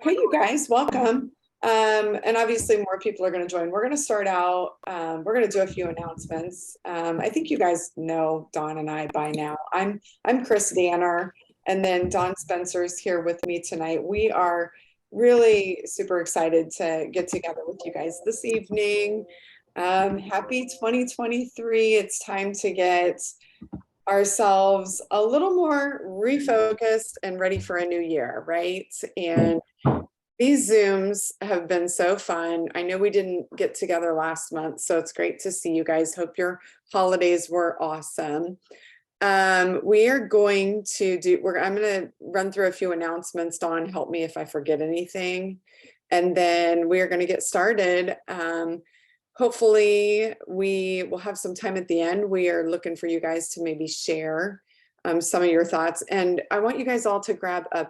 Hey, you guys, welcome. And obviously more people are going to join. We're going to start out, we're going to do a few announcements. I think you guys know Dawn and I by now. I'm Chris Danner, and then Dawn Spencer's here with me tonight. We are really super excited to get together with you guys this evening. Happy 2023. It's time to get ourselves a little more refocused and ready for a new year, right? And these Zooms have been so fun. I know we didn't get together last month, so it's great to see you guys. Hope your holidays were awesome. We are going to do, I'm going to run through a few announcements. Dawn, help me if I forget anything. And then we are going to get started. Hopefully we will have some time at the end. We are looking for you guys to maybe share some of your thoughts. And I want you guys all to grab a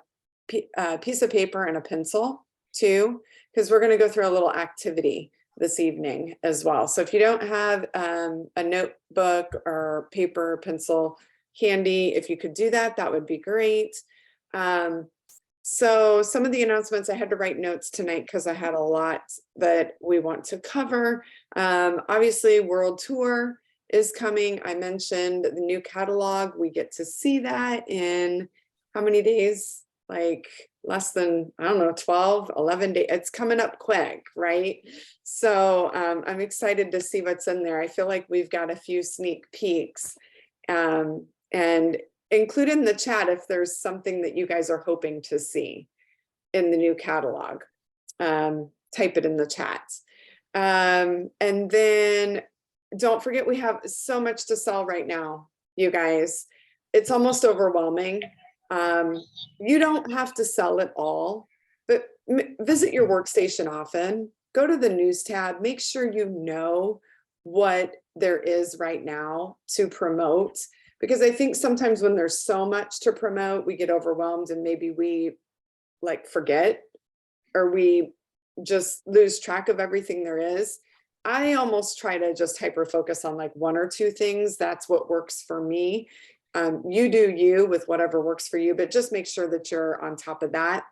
piece of paper and a pencil too, because we're going to go through a little activity this evening as well. So if you don't have a notebook or paper, pencil handy, if you could do that, that would be great. So some of the announcements, I had to write notes tonight because I had a lot that we want to cover. Obviously, World Tour is coming. I mentioned the new catalog. We get to see that in how many days? Like less than, I don't know, 12, 11 days. It's coming up quick, right? So I'm excited to see what's in there. I feel like we've got a few sneak peeks, and include in the chat if there's something that you guys are hoping to see in the new catalog. Type it in the chat. And then don't forget, we have so much to sell right now, you guys. It's almost overwhelming. You don't have to sell it all, but visit your workstation often. Go to the news tab. Make sure you know what there is right now to promote. Because I think sometimes when there's so much to promote, we get overwhelmed and maybe we like forget, or we just lose track of everything there is. I almost try to just hyper focus on like one or two things. That's what works for me. You do you with whatever works for you, but just make sure that you're on top of that.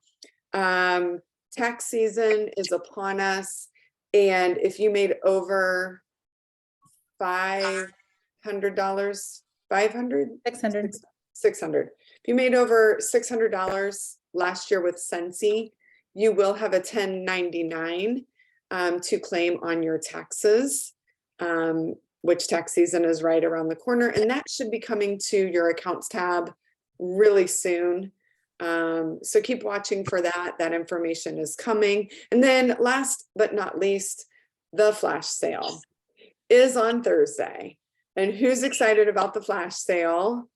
Tax season is upon us. And if you made over $500, 500, 600. If you made over $600 last year with Scentsy, you will have a 1099 to claim on your taxes, which tax season is right around the corner, and that should be coming to your accounts tab really soon. So keep watching for that. That information is coming. And then last but not least, the flash sale is on Thursday. And who's excited about the flash sale?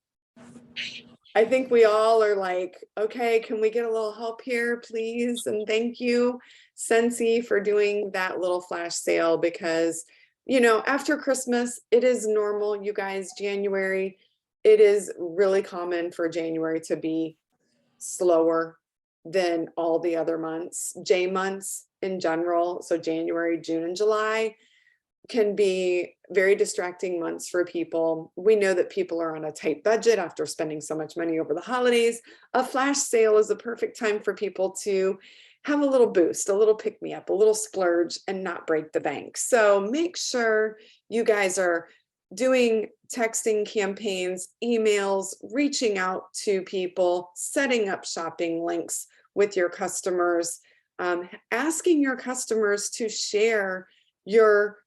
I think we all are like, okay, can we get a little help here, please? And thank you, Scentsy, for doing that little flash sale, because, you know, after Christmas, it is normal, you guys, January, it is really common for January to be slower than all the other months. J months in general, so January, June, and July, can be very distracting months for people. We know that people are on a tight budget after spending so much money over the holidays. A flash sale is a perfect time for people to have a little boost, a little pick me up, a little splurge, and not break the bank. So make sure you guys are doing texting campaigns, emails, reaching out to people, setting up shopping links with your customers, asking your customers to share your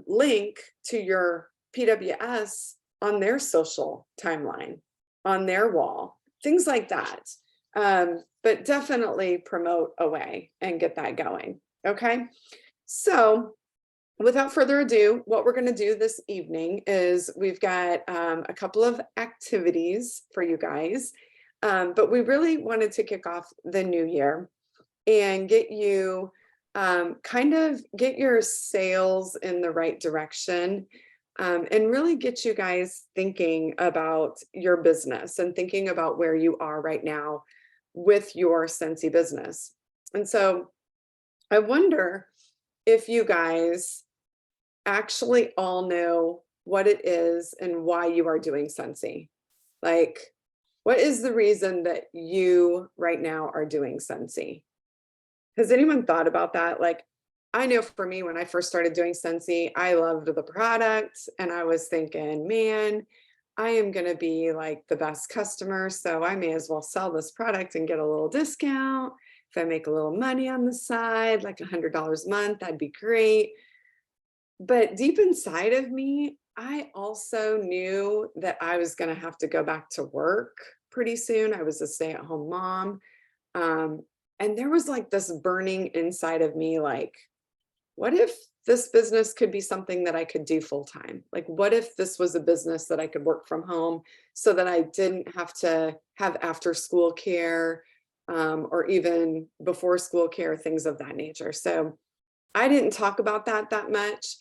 link to your PWS on their social timeline, on their wall, things like that. But definitely promote away and get that going. Okay. So without further ado, what we're going to do this evening is we've got a couple of activities for you guys. But we really wanted to kick off the new year and get you kind of get your sales in the right direction, and really get you guys thinking about your business and thinking about where you are right now with your Scentsy business. And so I wonder if you guys actually all know what it is and why you are doing Scentsy. Like, What is the reason that you right now are doing Scentsy? Has anyone thought about that? Like, I know for me, when I first started doing Scentsy, I loved the product and I was thinking, man, I am going to be like the best customer. So I may as well sell this product and get a little discount. If I make a little money on the side, like $100 a month, that'd be great. But deep inside of me, I also knew that I was going to have to go back to work pretty soon. I was a stay-at-home mom. Um, and there was like this burning inside of me, like, what if this business could be something that I could do full time? Like, what if this was a business that I could work from home so that I didn't have to have after school care, or even before school care, things of that nature. So I didn't talk about that much,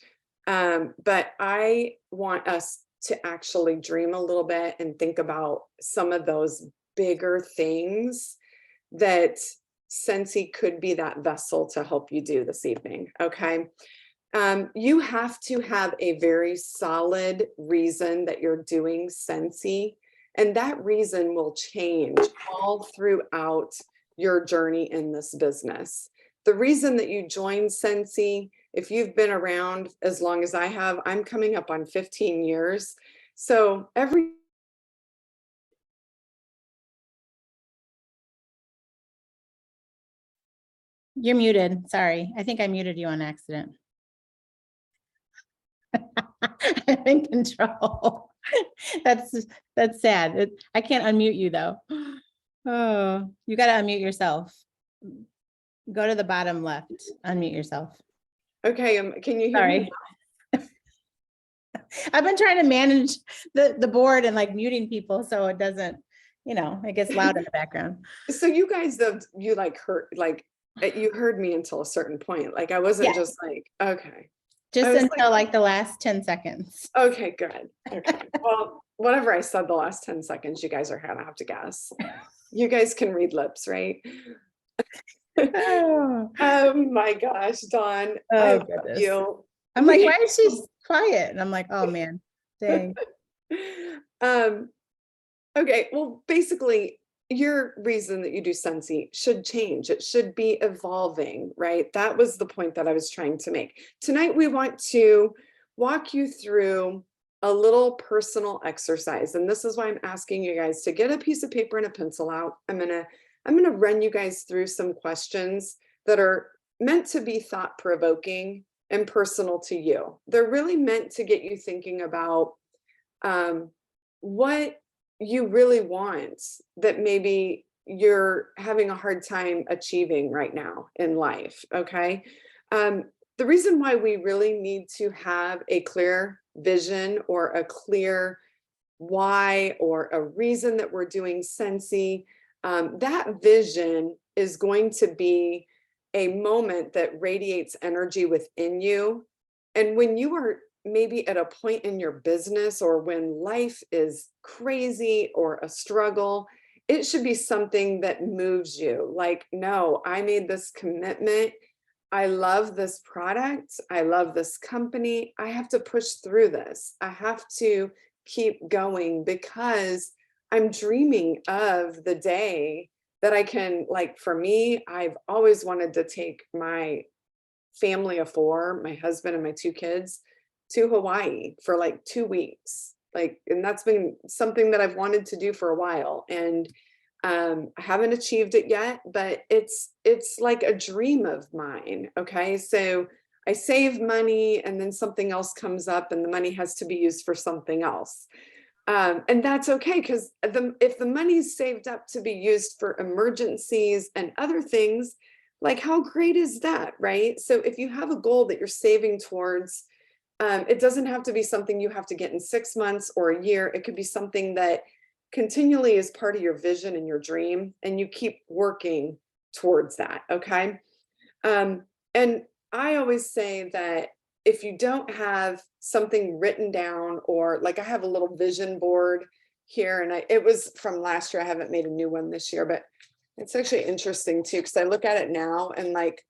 but I want us to actually dream a little bit and think about some of those bigger things that Scentsy could be that vessel to help you do this evening, okay? You have to have a very solid reason that you're doing Scentsy, and that reason will change all throughout your journey in this business. The reason that you joined Scentsy, if you've been around as long as I have, I'm coming up on 15 years. So every You're muted. Sorry. I think I muted you on accident. I'm in control. That's sad. I can't unmute you though. Oh, you got to unmute yourself. Go to the bottom left. Unmute yourself. okay, can you hear me? Sorry. I've been trying to manage the board and like muting people so it doesn't, it gets loud in the background. So you guys, you like heard, like you heard me until a certain point. Like I wasn't Yeah. just like, okay. Just I was until like the last 10 seconds. okay, good. Okay. Well, whatever I said the last 10 seconds, you guys are gonna have to guess. You guys can read lips, right? Oh, Oh my gosh, Dawn, I oh love goodness. you. I'm like, why is she quiet? And I'm like, oh man, dang. Okay, well, basically, your reason that you do Scentsy should change. It should be evolving, right? That was the point that I was trying to make. Tonight, we want to walk you through a little personal exercise. And this is why I'm asking you guys to get a piece of paper and a pencil out. I'm gonna run you guys through some questions that are meant to be thought-provoking and personal to you. They're really meant to get you thinking about what you really want that maybe you're having a hard time achieving right now in life, okay? The reason why we really need to have a clear vision or a clear why or a reason that we're doing Scentsy, that vision is going to be a moment that radiates energy within you. And when you are maybe at a point in your business or when life is crazy or a struggle, it should be something that moves you. Like, no, I made this commitment. I love this product. I love this company. I have to push through this. I have to keep going because I'm dreaming of the day that I can, like, for me, I've always wanted to take my family of four, my husband and my two kids, to Hawaii for like 2 weeks. Like, and that's been something that I've wanted to do for a while. And I haven't achieved it yet, but it's like a dream of mine. Okay. So I save money and then something else comes up and the money has to be used for something else. And that's okay, because if the money's saved up to be used for emergencies and other things, like how great is that, right? So if you have a goal that you're saving towards, it doesn't have to be something you have to get in 6 months or a year. It could be something that continually is part of your vision and your dream, and you keep working towards that, okay? And I always say that if you don't have something written down, or like I have a little vision board here, and it was from last year. I haven't made a new one this year, but it's actually interesting too, because I look at it now and like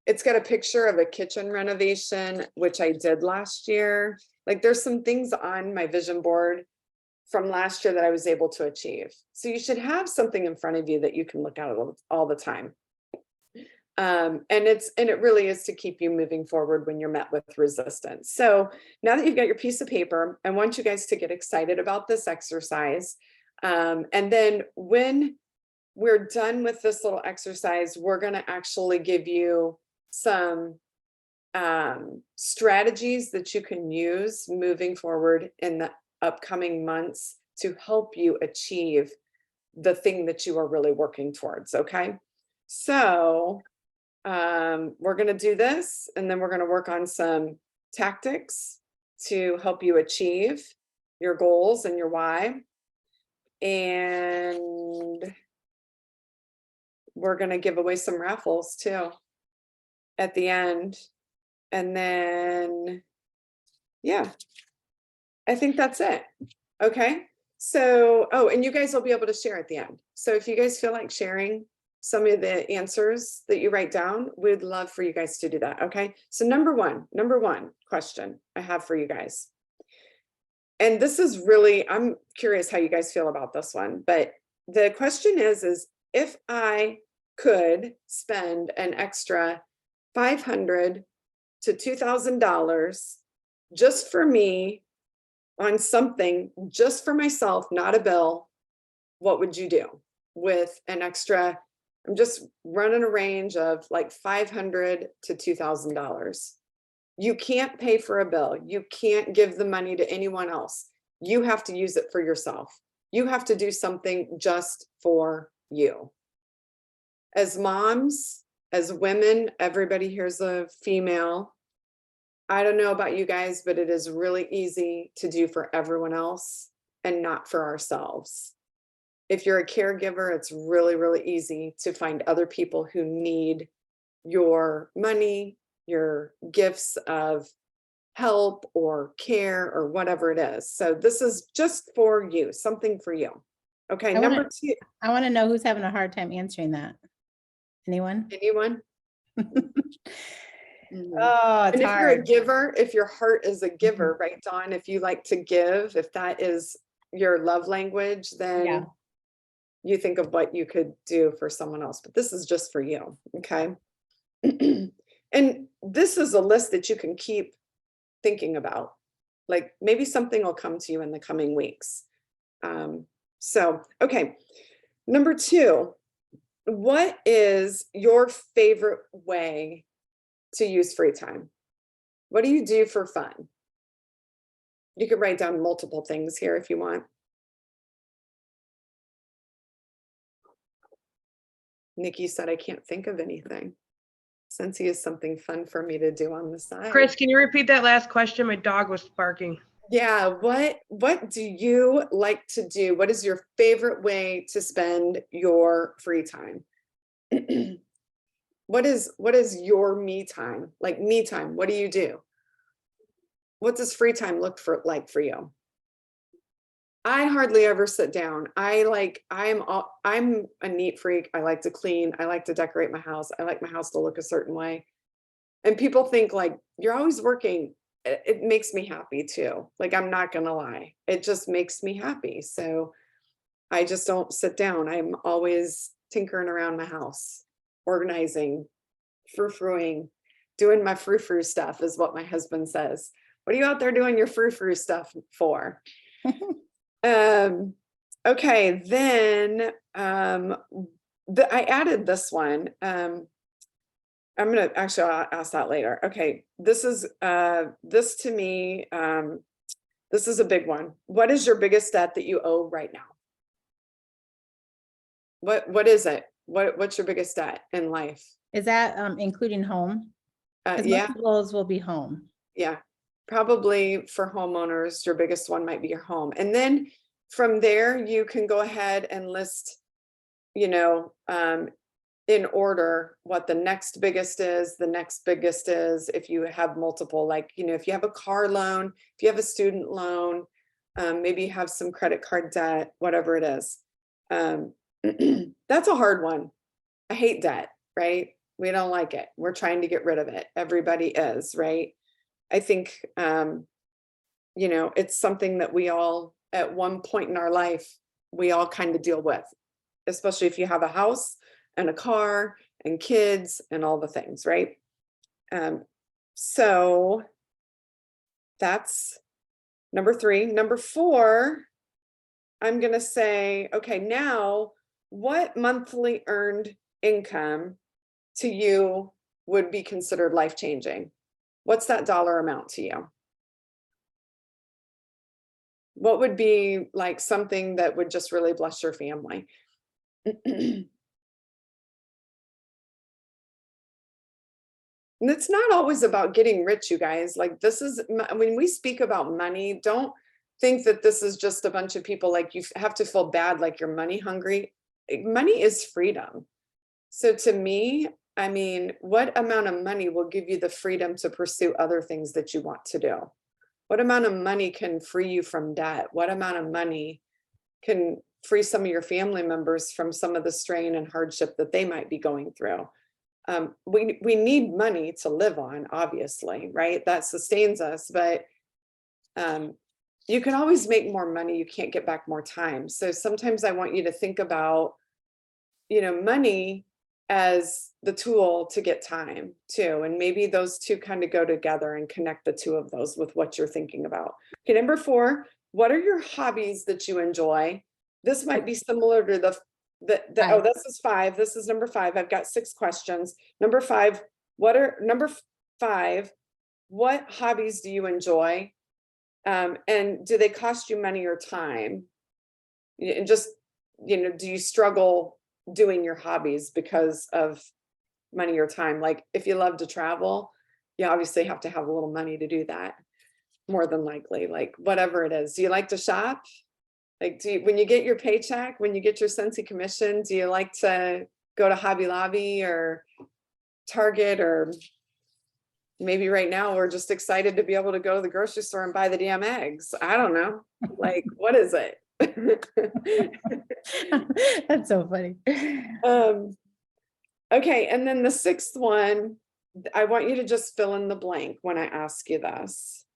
it's got a picture of a kitchen renovation, which I did last year. Like there's some things on my vision board from last year that I was able to achieve. So you should have something in front of you that you can look at all the time. And it really is to keep you moving forward when you're met with resistance. So now that you've got your piece of paper, I want you guys to get excited about this exercise. And then when we're done with this little exercise, we're going to actually give you some strategies that you can use moving forward in the upcoming months to help you achieve the thing that you are really working towards. Okay. So we're going to do this, and then we're going to work on some tactics to help you achieve your goals and your why. And we're going to give away some raffles too at the end. And then, yeah, I think that's it. Okay. So, oh, and you guys will be able to share at the end. So if you guys feel like sharing some of the answers that you write down, we'd love for you guys to do that. Okay. So number one question I have for you guys. And this is really, I'm curious how you guys feel about this one, but the question is if I could spend an extra $500 to $2,000 just for me on something just for myself, not a bill, what would you do with an extra? I'm just running a range of like $500 to $2,000. You can't pay for a bill. You can't give the money to anyone else. You have to use it for yourself. You have to do something just for you. As moms, as women, everybody here's a female. I don't know about you guys, but it is really easy to do for everyone else and not for ourselves. If you're a caregiver, it's really, really easy to find other people who need your money, your gifts of help or care or whatever it is. So this is just for you, something for you. Okay, number two. I want to know who's having a hard time answering that. Anyone? Anyone? Oh, it's and if hard. you're a giver, if your heart is a giver, right, Dawn, if you like to give, if that is your love language, then you think of what you could do for someone else. But this is just for you. Okay. And this is a list that you can keep thinking about. Like maybe something will come to you in the coming weeks. So, okay. Number two, what is your favorite way to use free time? What do you do for fun? You could write down multiple things here if you want. Nikki said, I can't think of anything. Scentsy is something fun for me to do on the side. Chris, can you repeat that last question? My dog was barking. Yeah, what do you like to do? What is your favorite way to spend your free time? What is your me time? Like me time, what do you do? What does free time look like for you? I hardly ever sit down. I'm a neat freak. I like to clean. I like to decorate my house. I like my house to look a certain way. And people think like, you're always working. It makes me happy too. Like, I'm not gonna lie. It just makes me happy. So I just don't sit down. I'm always tinkering around my house, organizing, frou-frouing, doing my frou-frou stuff is what my husband says. What are you out there doing your frou-frou stuff for? Okay, then I added this one. I'm gonna actually I'll ask that later. Okay, this is this to me, this is a big one. What is your biggest debt that you owe right now? What is it? What's your biggest debt in life? Is that including home? Yeah. Most of those will be home. Yeah, probably for homeowners, your biggest one might be your home. And then from there, you can go ahead and list, you know, in order what the next biggest is, if you have multiple, like, you know, if you have a car loan, if you have a student loan, maybe you have some credit card debt, whatever it is. That's a hard one. I hate debt, right? We don't like it. We're trying to get rid of it. Everybody is, right? I think, you know, it's something that we all at one point in our life, we all kind of deal with, especially if you have a house and a car and kids and all the things, right? So that's number 3. Number 4, I'm going to say, okay, now what monthly earned income to you would be considered life-changing? What's that dollar amount to you? What would be like something that would just really bless your family? And it's not always about getting rich, you guys. Like this is, when we speak about money, don't think that this is just a bunch of people like you have to feel bad like you're money hungry. Money is freedom. So to me, I mean, what amount of money will give you the freedom to pursue other things that you want to do? What amount of money can free you from debt? What amount of money can free some of your family members from some of the strain and hardship that they might be going through? We need money to live on, obviously, right? That sustains us, but you can always make more money. You can't get back more time. So sometimes I want you to think about, money as the tool to get time too. And maybe those two kind of go together and connect the two of those with what you're thinking about. Okay, number 4, what are your hobbies that you enjoy? This might be similar to oh, this is 5. This is number 5. I've got 6 questions. Number 5, number 5, what hobbies do you enjoy? And do they cost you money or time? And just, do you struggle doing your hobbies because of money or time? Like if you love to travel, you obviously have to have a little money to do that, more than likely, like whatever it is. Do you like to shop? Like, when you get your paycheck, when you get your Scentsy commission, do you like to go to Hobby Lobby or Target, or maybe right now we're just excited to be able to go to the grocery store and buy the damn eggs? I don't know. Like, what is it? That's so funny. Okay, and then the 6th one, I want you to just fill in the blank when I ask you this.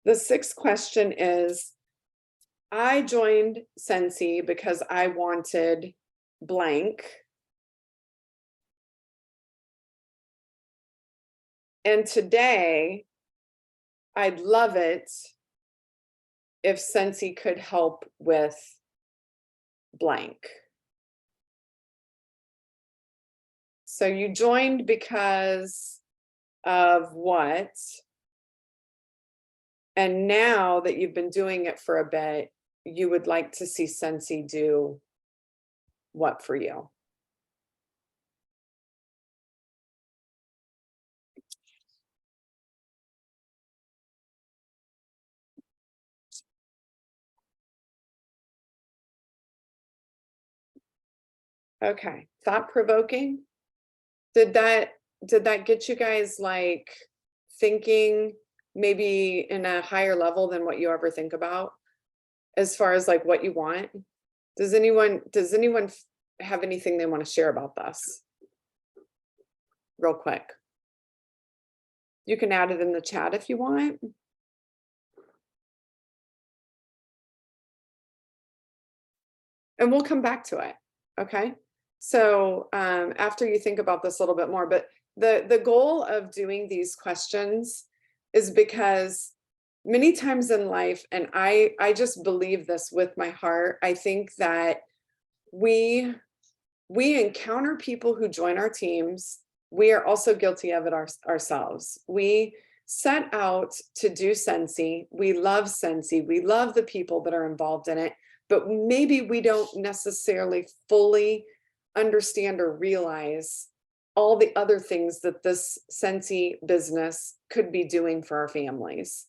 The 6th question is, I joined Scentsy because I wanted blank. And today, I'd love it if Scentsy could help with blank. So you joined because of what? And now that you've been doing it for a bit, you would like to see Scentsy do what for you? Okay, thought-provoking. Did that get you guys like thinking maybe in a higher level than what you ever think about, as far as like what you want? Does anyone have anything they want to share about this real quick? You can add it in the chat if you want. And we'll come back to it. Okay. So after you think about this a little bit more, but the goal of doing these questions is because many times in life, and I just believe this with my heart, I think that we encounter people who join our teams. We are also guilty of it ourselves. We set out to do Scentsy. We love Scentsy. We love the people that are involved in it, but maybe we don't necessarily fully understand or realize all the other things that this Scentsy business could be doing for our families.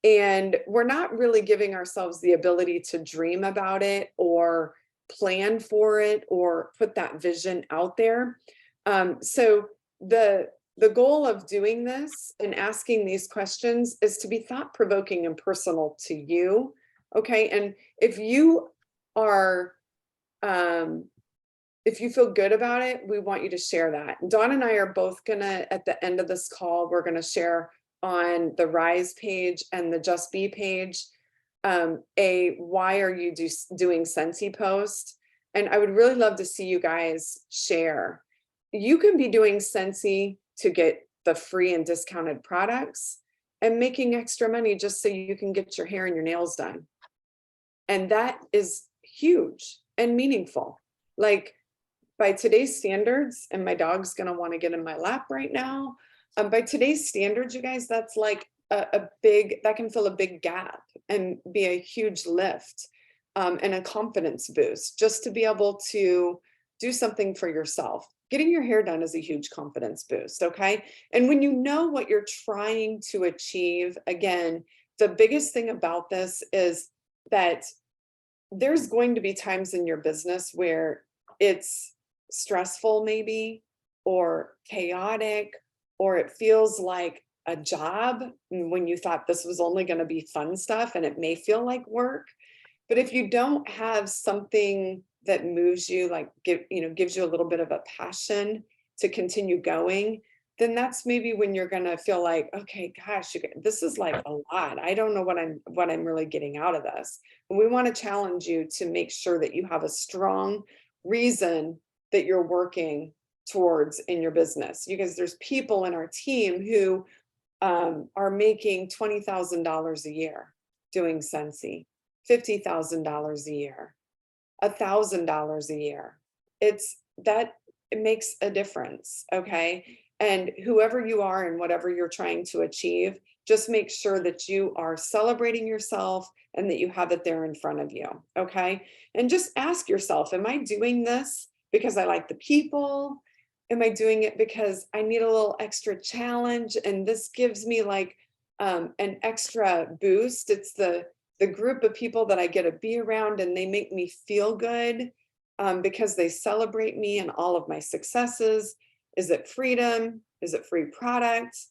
And we're not really giving ourselves the ability to dream about it or plan for it or put that vision out there. So the goal of doing this and asking these questions is to be thought-provoking and personal to you. Okay, and if you are if you feel good about it, we want you to share that. Dawn and I are both gonna, at the end of this call, we're gonna share on the Rise page and the Just Be page why are you doing Scentsy post? And I would really love to see you guys share. You can be doing Scentsy to get the free and discounted products and making extra money just so you can get your hair and your nails done. And that is huge and meaningful. Like, by today's standards, and my dog's gonna want to get in my lap right now. By today's standards, you guys, that's like a big, that can fill a big gap and be a huge lift, and a confidence boost, just to be able to do something for yourself. Getting your hair done is a huge confidence boost, okay? And when you know what you're trying to achieve, again, the biggest thing about this is that there's going to be times in your business where it's stressful maybe, or chaotic, or it feels like a job when you thought this was only going to be fun stuff, and it may feel like work. But if you don't have something that moves you, like gives you a little bit of a passion to continue going, then that's maybe when you're going to feel like, okay, gosh, this is like a lot. I don't know what I'm really getting out of this. And we want to challenge you to make sure that you have a strong reason that you're working towards in your business. Because there's people in our team who are making $20,000 a year doing Scentsy, $50,000 a year, $1,000 a year. It makes a difference, okay? And whoever you are and whatever you're trying to achieve, just make sure that you are celebrating yourself and that you have it there in front of you, okay? And just ask yourself, am I doing this because I like the people? Am I doing it because I need a little extra challenge and this gives me like an extra boost? It's the group of people that I get to be around and they make me feel good because they celebrate me and all of my successes. Is it freedom? Is it free products?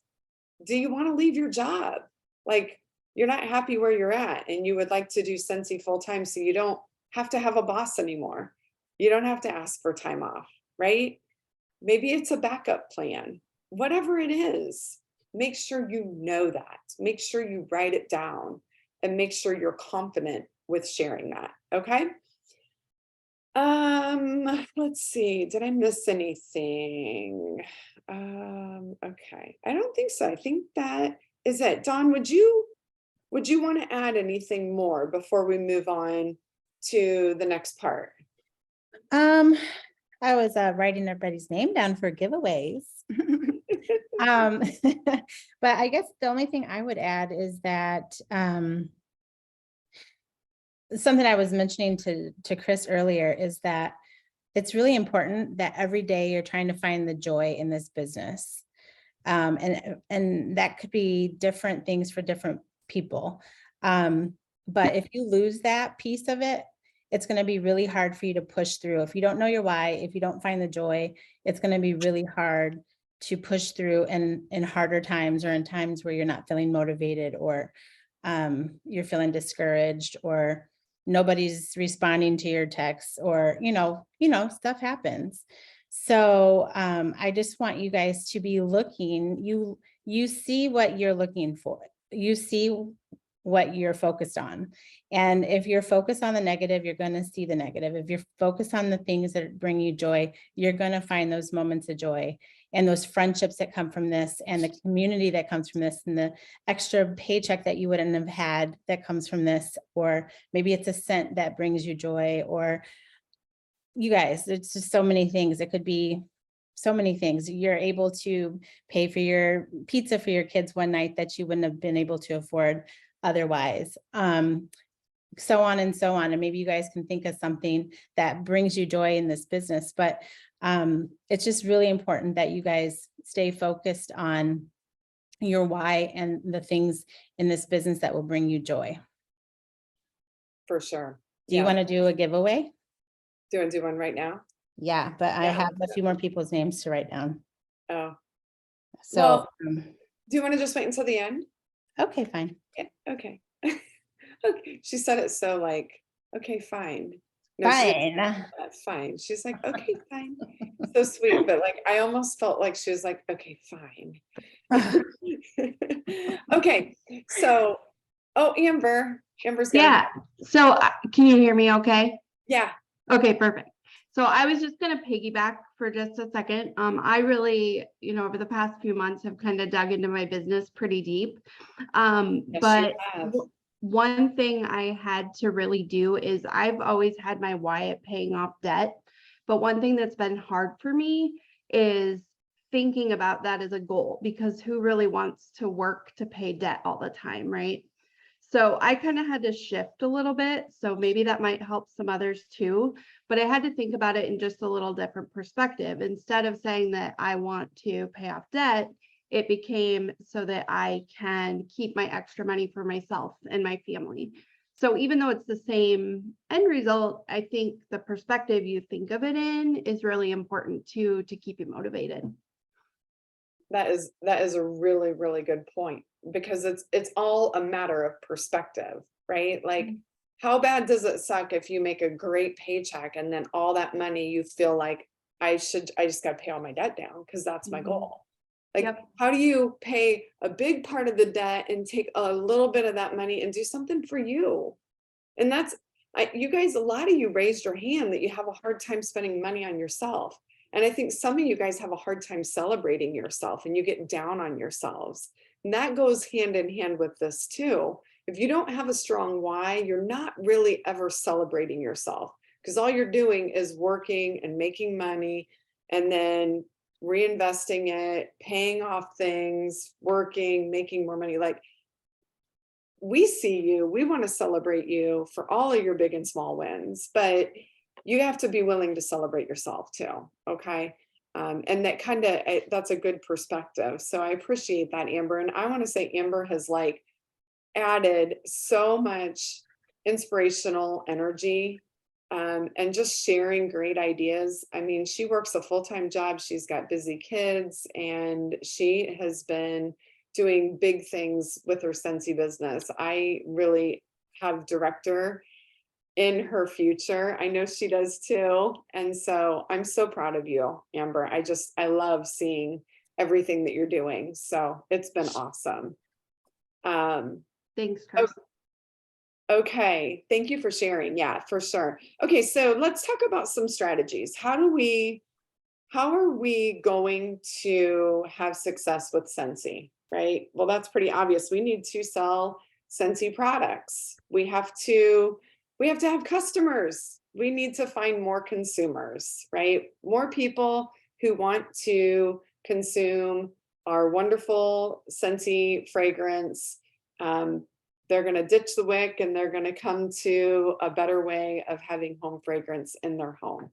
Do you want to leave your job? Like, you're not happy where you're at and you would like to do Scentsy full time so you don't have to have a boss anymore. You don't have to ask for time off, right? Maybe it's a backup plan. Whatever it is, make sure you know that. Make sure you write it down and make sure you're confident with sharing that, okay? Let's see, did I miss anything? Okay, I don't think so. I think that is it. Dawn, would you want to add anything more before we move on to the next part? I was writing everybody's name down for giveaways. But I guess the only thing I would add is that something I was mentioning to Chris earlier is that it's really important that every day you're trying to find the joy in this business. And that could be different things for different people. But if you lose that piece of it, it's going to be really hard for you to push through. If you don't know your why, if you don't find the joy, it's going to be really hard to push through in harder times, or in times where you're not feeling motivated, or you're feeling discouraged, or nobody's responding to your texts, or stuff happens. So I just want you guys to be looking. You see what you're looking for. You see what you're focused on. And if you're focused on the negative, you're going to see the negative. If you're focused on the things that bring you joy, you're going to find those moments of joy and those friendships that come from this, and the community that comes from this, and the extra paycheck that you wouldn't have had that comes from this. Or maybe it's a scent that brings you joy, or you guys, it's just so many things. It could be so many things. You're able to pay for your pizza for your kids one night that you wouldn't have been able to afford otherwise, so on and so on. And maybe you guys can think of something that brings you joy in this business, but it's just really important that you guys stay focused on your why and the things in this business that will bring you joy. For sure. Do you want to do a giveaway? Do you want to do one right now? Yeah, but I Yeah. have a few more people's names to write down. Oh, So, well, do you want to just wait until the end? okay, fine. Yeah, okay. Okay. She said it so like, okay, fine. No, she didn't Fine. say that, fine. She's like, okay, fine. So sweet, but like I almost felt like she was like, okay, fine. Okay, so Oh, Amber's got Yeah. So can you hear me okay? Yeah. Okay, perfect. So I was just going to piggyback for just a second. I really, over the past few months have kind of dug into my business pretty deep. Yes, you But have. one thing I had to really do is I've always had my why at paying off debt. But one thing that's been hard for me is thinking about that as a goal, because who really wants to work to pay debt all the time, right? So I kind of had to shift a little bit. So maybe that might help some others too. But I had to think about it in just a little different perspective. Instead of saying that I want to pay off debt, it became so that I can keep my extra money for myself and my family. So even though it's the same end result, I think the perspective you think of it in is really important too, to keep you motivated. That is a really, really good point, because it's all a matter of perspective, right? Like, how bad does it suck if you make a great paycheck and then all that money you feel like I just got to pay all my debt down because that's my goal. Like, Yep. how do you pay a big part of the debt and take a little bit of that money and do something for you? And that's, you guys, a lot of you raised your hand that you have a hard time spending money on yourself. And I think some of you guys have a hard time celebrating yourself and you get down on yourselves. And that goes hand in hand with this too. If you don't have a strong why, you're not really ever celebrating yourself, because all you're doing is working and making money and then reinvesting it, paying off things, working, making more money. Like, we see you, we want to celebrate you for all of your big and small wins, but you have to be willing to celebrate yourself too. Okay. And that kind of, that's a good perspective. So I appreciate that, Amber. And I want to say Amber has like added so much inspirational energy and just sharing great ideas. I mean, she works a full-time job. She's got busy kids and she has been doing big things with her Scentsy business. I really have director in her future. I know she does too. And so I'm so proud of you, Amber. I love seeing everything that you're doing. So it's been awesome. Thanks, Chris. Okay. Thank you for sharing. Yeah, for sure. Okay. So let's talk about some strategies. How are we going to have success with Scentsy, right? Well, that's pretty obvious. We need to sell Scentsy products. We have to have customers. We need to find more consumers, right? More people who want to consume our wonderful Scentsy fragrance. They're going to ditch the wick and they're going to come to a better way of having home fragrance in their home.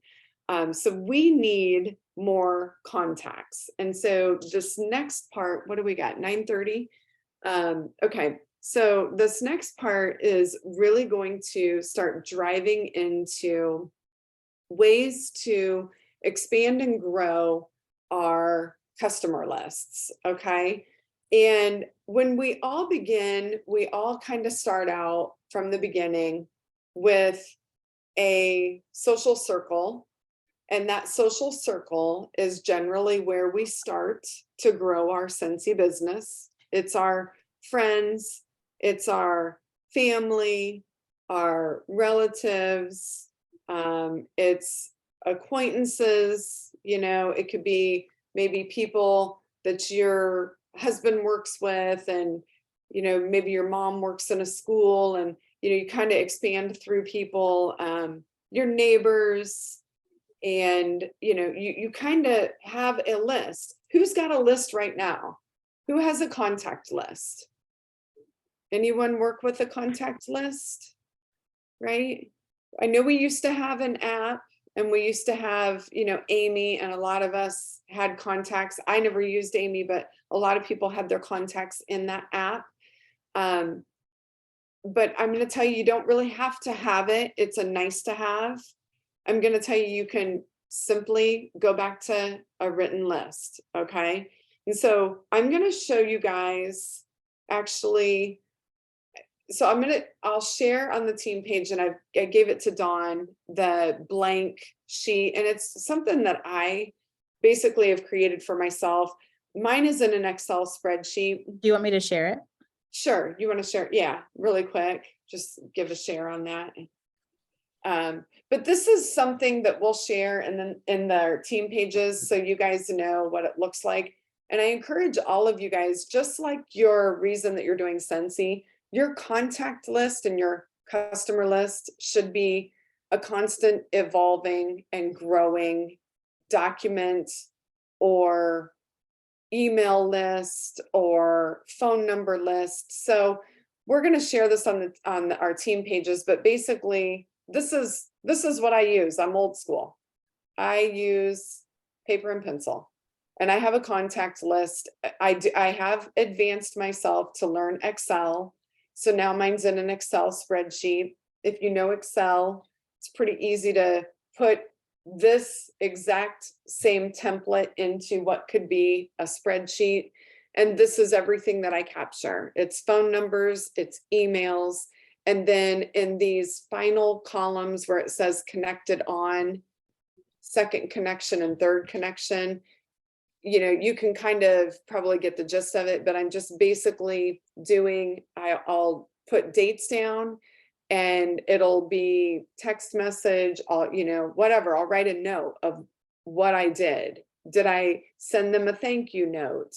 So we need more contacts. And so this next part, what do we got? 9:30. Okay. So this next part is really going to start driving into ways to expand and grow our customer lists. Okay. And when we all begin, we all kind of start out from the beginning with a social circle. And that social circle is generally where we start to grow our Scentsy business. It's our friends, it's our family, our relatives, it's acquaintances, it could be maybe people that your husband works with, and maybe your mom works in a school, and you kind of expand through people, your neighbors, and you kind of have a list. Who's got a list right now? Who has a contact list? Anyone work with a contact list? Right? I know we used to have an app, and we used to have, Amy, and a lot of us had contacts. I never used Amy, but a lot of people had their contacts in that app. But I'm going to tell you, you don't really have to have it. It's a nice to have. I'm going to tell you, you can simply go back to a written list. Okay. And so I'm going to show you guys actually. So I'll share on the team page, and I gave it to Dawn, the blank sheet, and it's something that I basically have created for myself. Mine is in an Excel spreadsheet. Do you want me to share it? Sure, you want to share? Yeah, really quick, just give a share on that. But this is something that we'll share in the team pages, so you guys know what it looks like. And I encourage all of you guys, just like your reason that you're doing Scentsy, your contact list and your customer list should be a constant evolving and growing document or email list or phone number list. So we're going to share this on our team pages, but basically this is what I use. I'm old school. I use paper and pencil, and I have a contact list. I have advanced myself to learn Excel. So now mine's in an Excel spreadsheet. If you know Excel, it's pretty easy to put this exact same template into what could be a spreadsheet. And this is everything that I capture. It's phone numbers, it's emails. And then in these final columns where it says connected on, second connection and third connection, you know, you can kind of probably get the gist of it, but I'm just basically doing, I'll put dates down and it'll be text message, you know, whatever. I'll write a note of what I did. Did I send them a thank you note?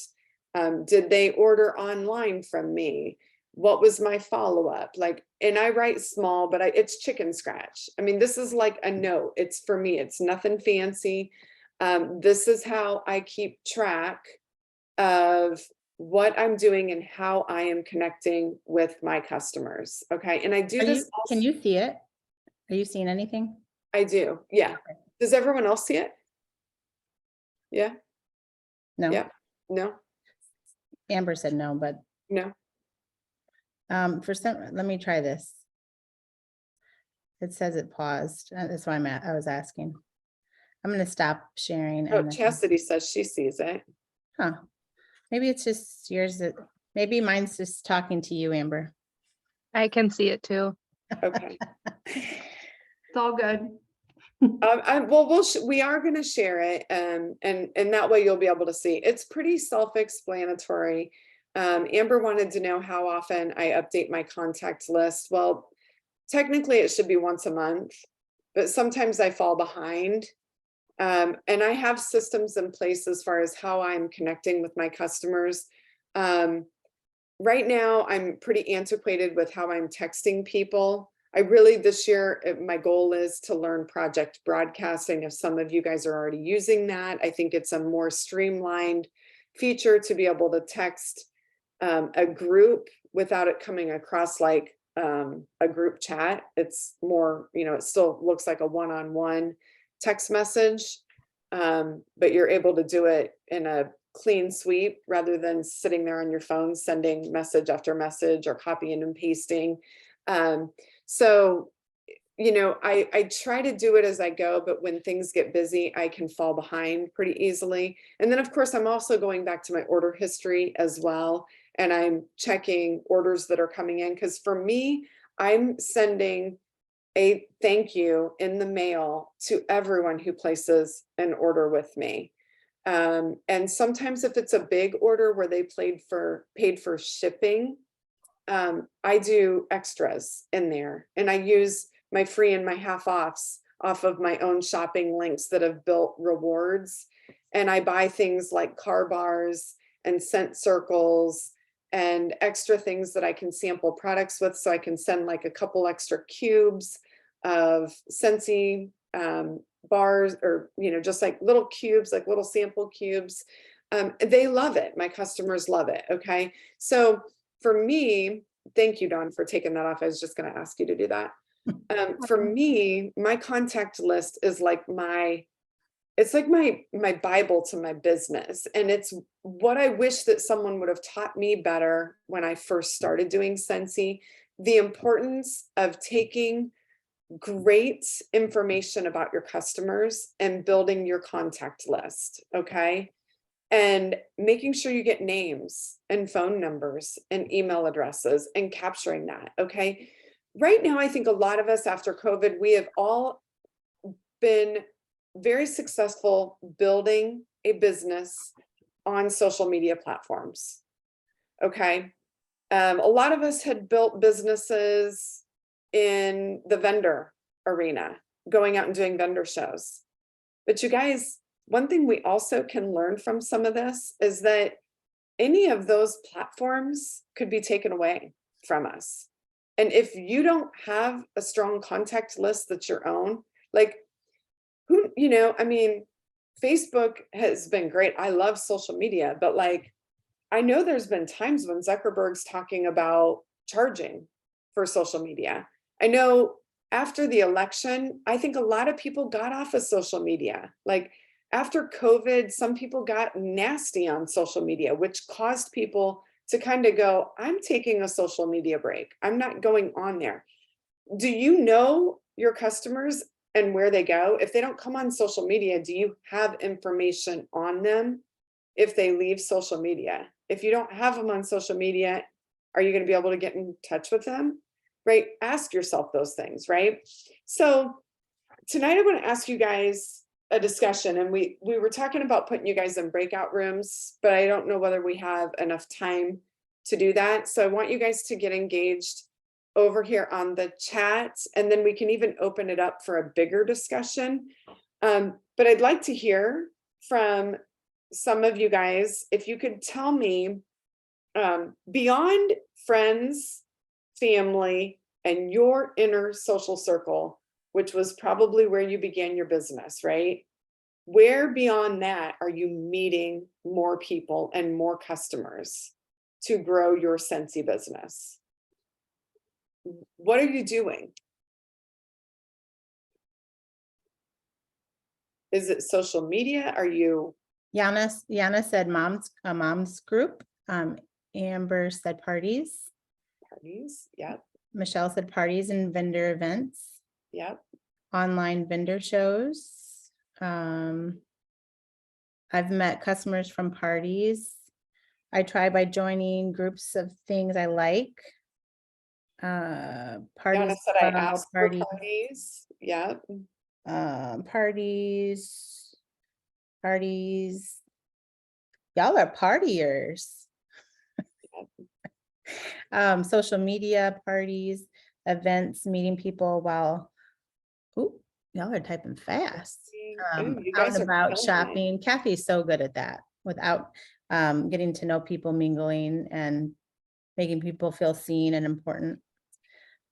Did they order online from me? What was my follow-up? Like, and I write small, but it's chicken scratch. I mean, this is like a note. It's for me, it's nothing fancy. This is how I keep track of what I'm doing and how I am connecting with my customers. Okay. And I do this. Can you see it? Are you seeing anything? I do. Yeah. Does everyone else see it? Yeah. No. Yeah. No. Amber said no, but No. let me try this. It says it paused. That's why I was asking. I'm going to stop sharing. Oh, and then- Chastity says she sees it. Huh. Maybe it's just yours that, maybe mine's just talking to you, Amber. I can see it too. Okay. It's all good. Well, we are going to share it, and that way you'll be able to see. It's pretty self-explanatory. Amber wanted to know how often I update my contact list. Well, technically it should be once a month, but sometimes I fall behind. And I have systems in place as far as how I'm connecting with my customers. Right now, I'm pretty antiquated with how I'm texting people. I really, this year, my goal is to learn project broadcasting. If some of you guys are already using that, I think it's a more streamlined feature to be able to text a group without it coming across like a group chat. It's more, you know, it still looks like a one-on-one text message, but you're able to do it in a clean sweep rather than sitting there on your phone sending message after message or copying and pasting. So, you know, I try to do it as I go, but when things get busy, I can fall behind pretty easily. And then of course, I'm also going back to my order history as well. And I'm checking orders that are coming in, because for me, I'm sending a thank you in the mail to everyone who places an order with me. And sometimes if it's a big order where they paid for shipping, I do extras in there, and I use my free and my half offs off of my own shopping links that have built rewards. And I buy things like car bars and scent circles and extra things that I can sample products with. So I can send like a couple extra cubes of Scentsy bars, or, you know, just like little cubes, like little sample cubes. They love it. My customers love it. Okay. So for me, thank you, Dawn, for taking that off. I was just going to ask you to do that. For me, my contact list is like it's like my Bible to my business. And it's what I wish that someone would have taught me better when I first started doing Scentsy, the importance of taking great information about your customers and building your contact list. Okay. And making sure you get names and phone numbers and email addresses and capturing that. Okay. Right now, I think a lot of us after COVID, we have all been very successful building a business on social media platforms. Okay. A lot of us had built businesses in the vendor arena, going out and doing vendor shows. But you guys, one thing we also can learn from some of this is that any of those platforms could be taken away from us. And if you don't have a strong contact list that's your own, like who, I mean, Facebook has been great. I love social media, but like, I know there's been times when Zuckerberg's talking about charging for social media. I know after the election, I think a lot of people got off of social media. Like after COVID, some people got nasty on social media, which caused people to kind of go, I'm taking a social media break. I'm not going on there. Do you know your customers and where they go? If they don't come on social media, do you have information on them if they leave social media? If you don't have them on social media, are you going to be able to get in touch with them? Right? Ask yourself those things, right? So tonight I want to ask you guys a discussion, and we were talking about putting you guys in breakout rooms, but I don't know whether we have enough time to do that. So I want you guys to get engaged over here on the chat, and then we can even open it up for a bigger discussion. But I'd like to hear from some of you guys, if you could tell me, beyond friends, family, and your inner social circle, which was probably where you began your business, right? Where beyond that are you meeting more people and more customers to grow your Scentsy business? What are you doing? Is it social media? Are you? Yana said mom's group. Amber said parties. Parties? Yep. Michelle said parties and vendor events. Yep. Online vendor shows. I've met customers from parties. I try by joining groups of things I like. Parties. Yana said I well, asked for parties. Yep. Parties. Y'all are partiers. Social media, parties, events, meeting people while, ooh, y'all are typing fast. Ooh, you Out guys and are about killing it. shopping. Kathy's so good at that without getting to know people, mingling and making people feel seen and important.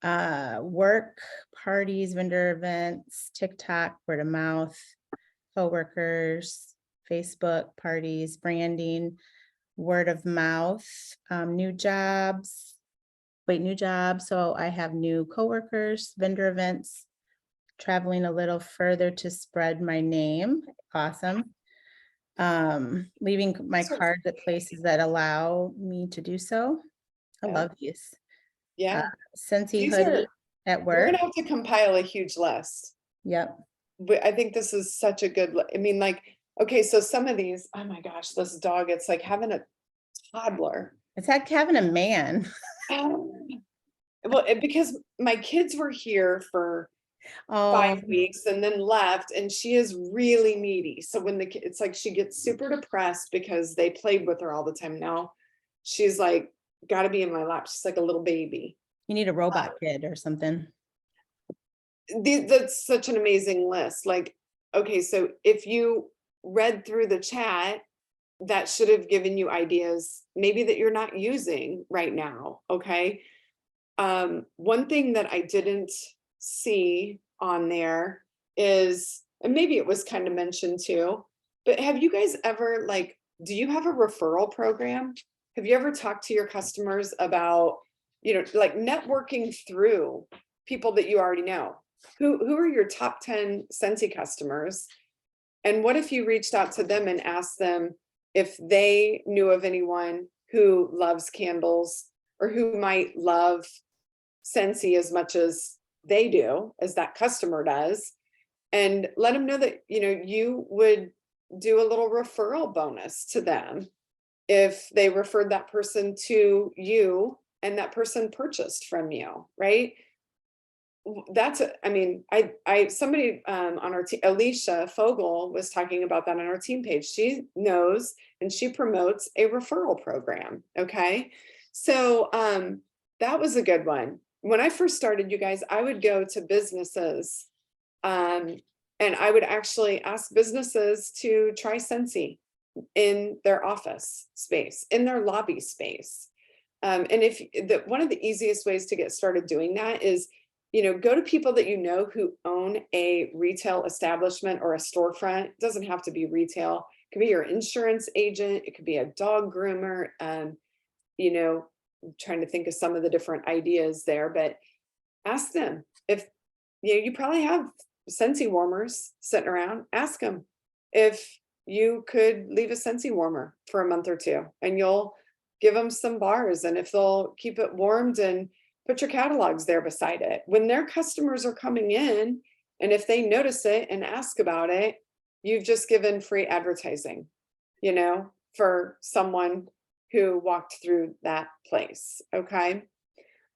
Work, parties, vendor events, TikTok, word of mouth, coworkers, Facebook, parties, branding, word of mouth, new jobs. So I have new coworkers, vendor events, traveling a little further to spread my name. Awesome. Leaving my cards at places that allow me to do so. I Yeah. love these. Yeah. Scentsy These hoodie at We're work. gonna have to compile a huge list. Yep. But I think this is such a good, I mean, like, okay, so some of these, oh my gosh, this dog, it's like having a toddler. It's like having a man. Well, because my kids were here for Oh, 5 weeks and then left, and she is really needy. So when it's like she gets super depressed because they played with her all the time. Now she's like, got to be in my lap. She's like a little baby. you need a robot kid or something. That's such an amazing list. Like, okay, so if you read through the chat, that should have given you ideas maybe that you're not using right now. Okay. One thing that I didn't see on there is, and maybe it was kind of mentioned too, but have you guys ever, like, do you have a referral program? Have you ever talked to your customers about, like networking through people that you already know? Who are your top 10 Scentsy customers? And what if you reached out to them and asked them if they knew of anyone who loves candles or who might love Scentsy as much as they do, as that customer does, and let them know that, you would do a little referral bonus to them if they referred that person to you and that person purchased from you, right? That's, somebody on our team, Alicia Fogel, was talking about that on our team page. She knows and she promotes a referral program. Okay. So that was a good one. When I first started, you guys, I would go to businesses and I would actually ask businesses to try Scentsy in their office space, in their lobby space. And if one of the easiest ways to get started doing that is, go to people that you know who own a retail establishment or a storefront. It doesn't have to be retail. It could be your insurance agent. It could be a dog groomer. I'm trying to think of some of the different ideas there, but ask them if, you probably have Scentsy warmers sitting around. Ask them if you could leave a Scentsy warmer for a month or two, and you'll give them some bars, and if they'll keep it warmed, and put your catalogs there beside it. When their customers are coming in, and if they notice it and ask about it, you've just given free advertising, for someone who walked through that place. Okay.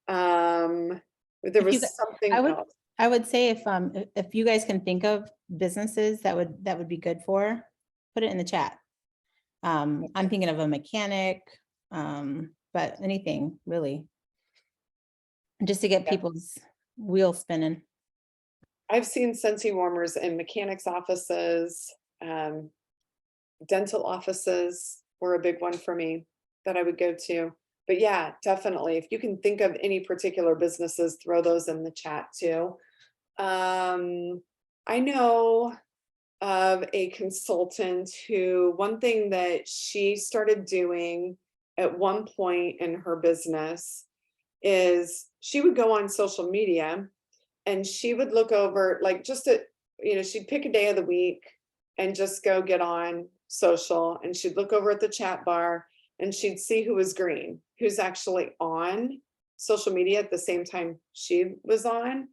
There If you was gu- something I would- else. I would say if you guys can think of businesses that would be good for, put it in the chat. I'm thinking of a mechanic, but anything really. Just to get Yeah. people's wheels spinning. I've seen Scentsy warmers in mechanics' offices, dental offices were a big one for me that I would go to. But yeah, definitely. If you can think of any particular businesses, throw those in the chat too. I know of a consultant who, one thing that she started doing at one point in her business is she would go on social media and she would look over, like, she'd pick a day of the week and just go get on social, and she'd look over at the chat bar and she'd see who was green, who's actually on social media at the same time she was on.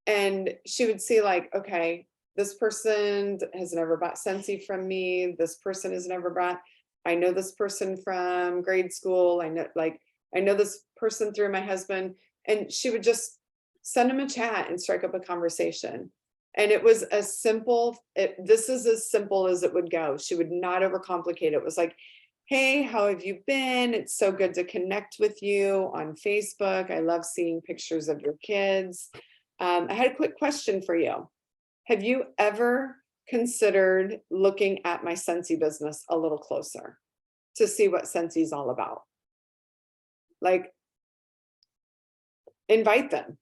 And she would see, like, okay, this person has never bought Scentsy from me. This person has never bought, I know this person from grade school. I know this person through my husband. And she would just send him a chat and strike up a conversation. And it was this is as simple as it would go. She would not overcomplicate it. It was like, hey, how have you been? It's so good to connect with you on Facebook. I love seeing pictures of your kids. I had a quick question for you. Have you ever considered looking at my Scentsy business a little closer to see what Scentsy is all about? Like, invite them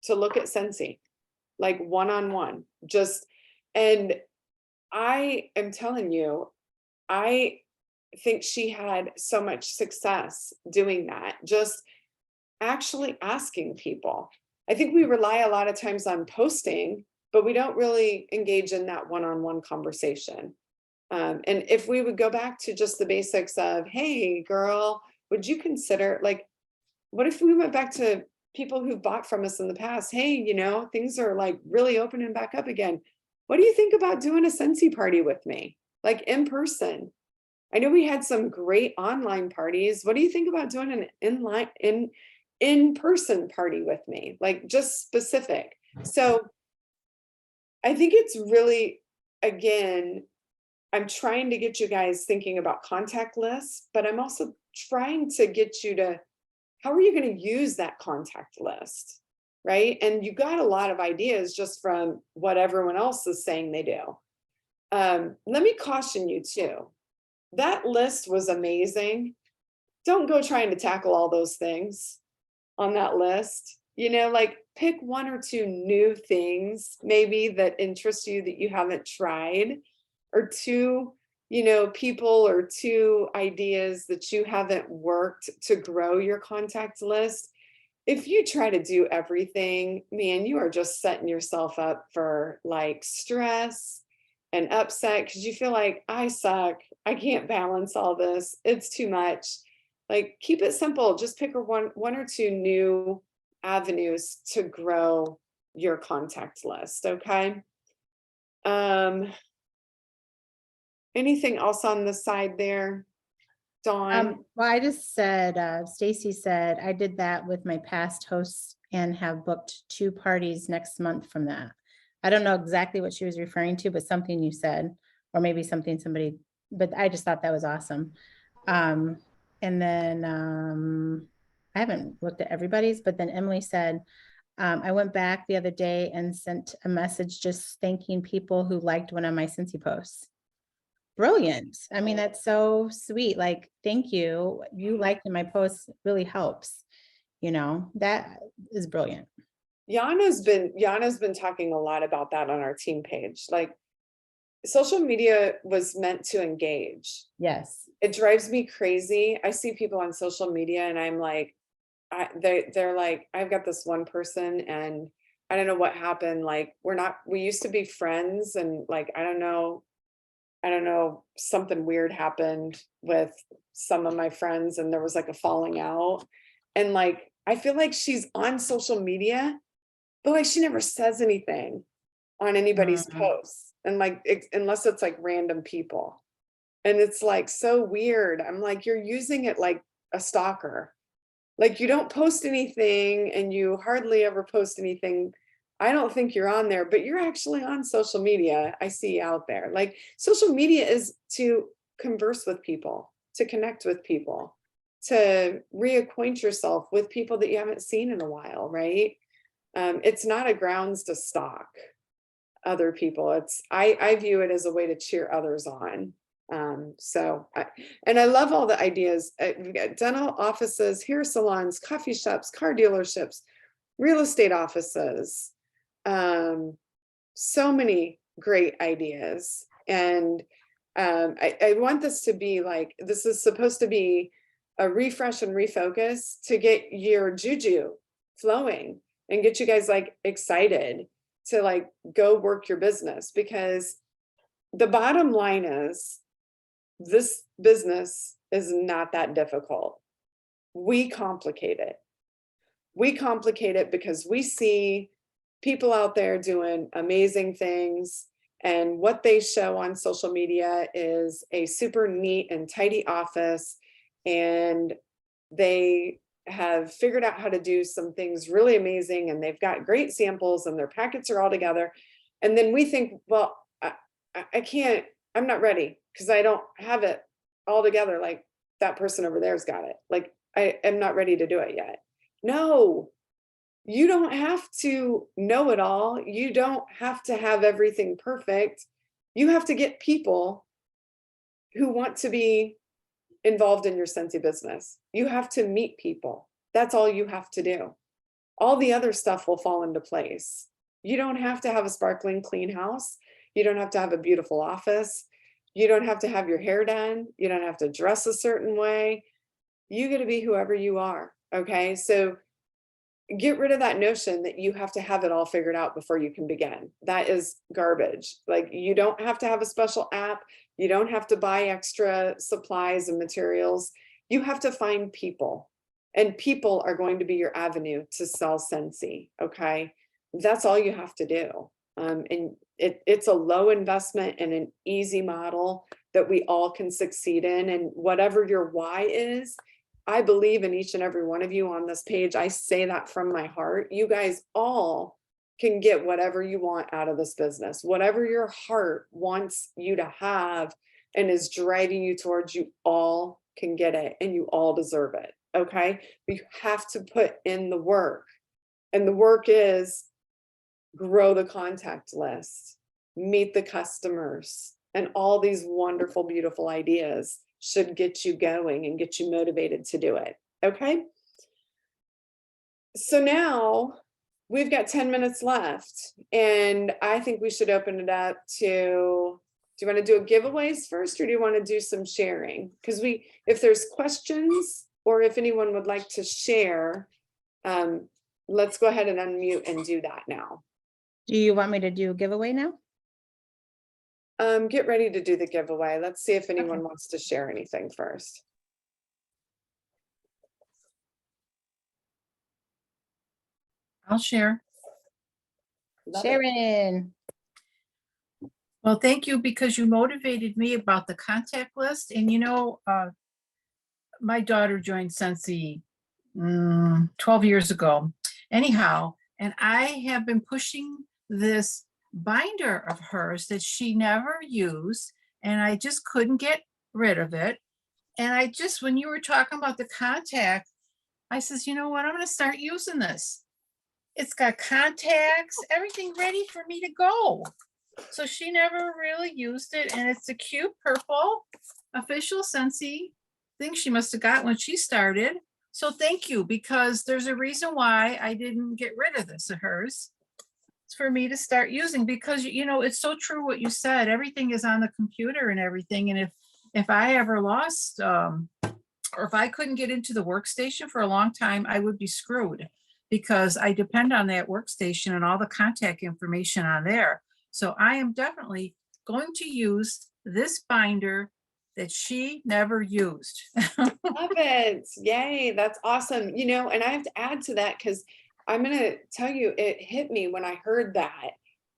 to look at Scentsy, like one-on-one. And I am telling you, I think she had so much success doing that, just actually asking people. I think we rely a lot of times on posting, but we don't really engage in that one-on-one conversation. And if we would go back to just the basics of, hey, girl, would you consider, like, what if we went back to people who bought from us in the past? Hey, things are like really opening back up again. What do you think about doing a Scentsy party with me, like in person? I know we had some great online parties. What do you think about doing an in-person party with me, like just specific? So I think it's really, again, I'm trying to get you guys thinking about contact lists, but I'm also trying to get you to, how are you going to use that contact list, right? And you got a lot of ideas just from what everyone else is saying they do. Let me caution you too. That list was amazing. Don't go trying to tackle all those things on that list. Like, pick one or two new things maybe that interest you that you haven't tried, or two, people or two ideas that you haven't worked to grow your contact list. If you try to do everything, man, you are just setting yourself up for like stress and upset, because you feel like, I suck. I can't balance all this. It's too much. Like, keep it simple. Just pick one or two new avenues to grow your contact list. Okay. Anything else on the side there, Dawn? Well, I just said, Stacy said, I did that with my past hosts and have booked 2 parties next month from that. I don't know exactly what she was referring to, but something you said, or maybe something somebody, but I just thought that was awesome. And then I haven't looked at everybody's, but then Emily said, I went back the other day and sent a message just thanking people who liked one of my Scentsy posts. Brilliant. I mean, that's so sweet. Like, thank you. You liking my post really helps. You know, that is brilliant. Yana's been talking a lot about that on our team page. Like, social media was meant to engage. Yes. It drives me crazy. I see people on social media and I'm like, they're like, I've got this one person and I don't know what happened. Like, we used to be friends and like, I don't know, something weird happened with some of my friends and there was like a falling out. And like, I feel like she's on social media, but like she never says anything on anybody's posts. And like, unless it's like random people. And it's like so weird. I'm like, you're using it like a stalker. Like, you don't post anything and you hardly ever post anything. I don't think you're on there, but you're actually on social media. I see out there. Like, social media is to converse with people, to connect with people, to reacquaint yourself with people that you haven't seen in a while, right? It's not a grounds to stalk other people. I view it as a way to cheer others on. And I love all the ideas. We've got dental offices, hair salons, coffee shops, car dealerships, real estate offices. So many great ideas. And I want this to be like, this is supposed to be a refresh and refocus to get your juju flowing and get you guys like excited to like go work your business, because the bottom line is this business is not that difficult. We complicate it. We complicate it because we see people out there doing amazing things, and what they show on social media is a super neat and tidy office, and they have figured out how to do some things really amazing, and they've got great samples and their packets are all together. And then we think, well, I can't, I'm not ready because I don't have it all together. Like that person over there's got it. Like I am not ready to do it yet. No, you don't have to know it all. You don't have to have everything perfect. You have to get people who want to be involved in your Scentsy business. You have to meet people. That's all you have to do. All the other stuff will fall into place. You don't have to have a sparkling clean house. You don't have to have a beautiful office. You don't have to have your hair done. You don't have to dress a certain way. You get to be whoever you are. Okay. So get rid of that notion that you have to have it all figured out before you can begin. That is garbage. Like, you don't have to have a special app. You don't have to buy extra supplies and materials. You have to find people, and people are going to be your avenue to sell Scentsy. Okay. That's all you have to do. And it's a low investment and an easy model that we all can succeed in. And whatever your why is, I believe in each and every one of you on this page. I say that from my heart. You guys all can get whatever you want out of this business. Whatever your heart wants you to have and is driving you towards, you all can get it, and you all deserve it. Okay. But you have to put in the work. And the work is grow the contact list, meet the customers, and all these wonderful, beautiful ideas should get you going and get you motivated to do it. Okay. So now we've got 10 minutes left, and I think we should open it up to, do you want to do a giveaways first, or do you want to do some sharing? Because if there's questions, or if anyone would like to share, let's go ahead and unmute and do that now. Do you want me to do a giveaway now? Get ready to do the giveaway. Let's see if anyone wants to share anything first. I'll share. Love it. Sharon. Well, thank you, because you motivated me about the contact list. And my daughter joined Scentsy 12 years ago. Anyhow, and I have been pushing this binder of hers that she never used, and I just couldn't get rid of it. And when you were talking about the contact, I says, you know what, I'm gonna start using this. It's got contacts, everything ready for me to go. So she never really used it, and it's a cute purple official Scentsy thing she must have got when she started. So thank you, because there's a reason why I didn't get rid of this of hers. It's for me to start using, because you know, it's so true what you said. Everything is on the computer and everything. And if I ever lost or if I couldn't get into the workstation for a long time, I would be screwed, because I depend on that workstation and all the contact information on there. So I am definitely going to use this binder that she never used. Love it. Yay. That's awesome. You know, and I have to add to that because I'm going to tell you, it hit me when I heard that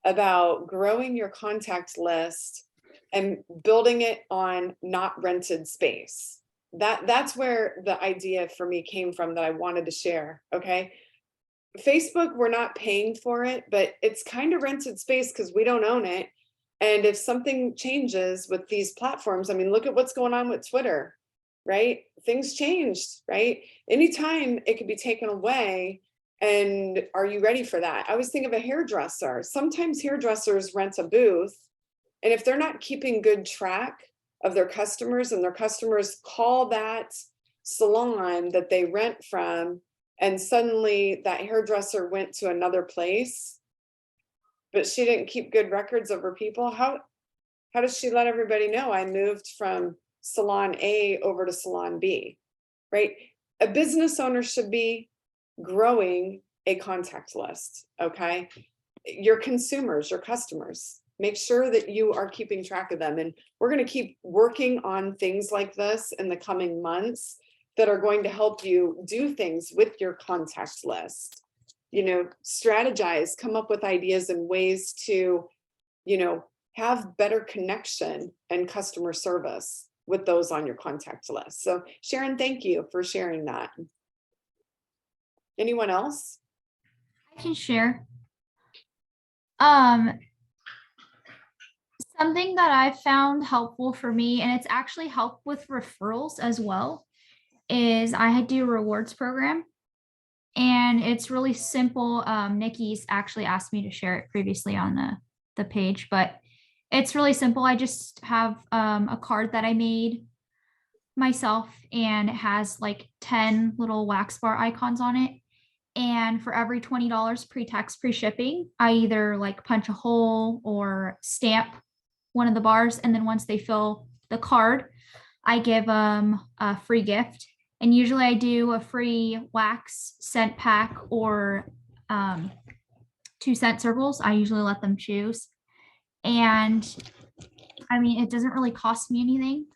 about growing your contact list and building it on not rented space. That's where the idea for me came from that I wanted to share. Okay. Facebook, we're not paying for it, but it's kind of rented space because we don't own it. And if something changes with these platforms, I mean, look at what's going on with Twitter, right? Things changed, right? Anytime it could be taken away. And are you ready for that? I always think of a hairdresser. Sometimes hairdressers rent a booth, and if they're not keeping good track of their customers, and their customers call that salon that they rent from, and suddenly that hairdresser went to another place, but she didn't keep good records of her people, how does she let everybody know I moved from salon A over to salon B, right? A business owner should be growing a contact list, okay? Your consumers, your customers, make sure that you are keeping track of them. And we're going to keep working on things like this in the coming months that are going to help you do things with your contact list. You know, strategize, come up with ideas and ways to, you know, have better connection and customer service with those on your contact list. So Sharon, thank you for sharing that. Anyone else? I can share. Something that I found helpful for me, and it's actually helped with referrals as well, is I do a rewards program. And it's really simple. Nikki's actually asked me to share it previously on the page, but it's really simple. I just have a card that I made myself, and it has like 10 little wax bar icons on it. And for every $20 pre-tax, pre-shipping, I either like punch a hole or stamp one of the bars. And then once they fill the card, I give them a free gift. And usually I do a free wax scent pack or 2 scent circles. I usually let them choose. And I mean, it doesn't really cost me anything.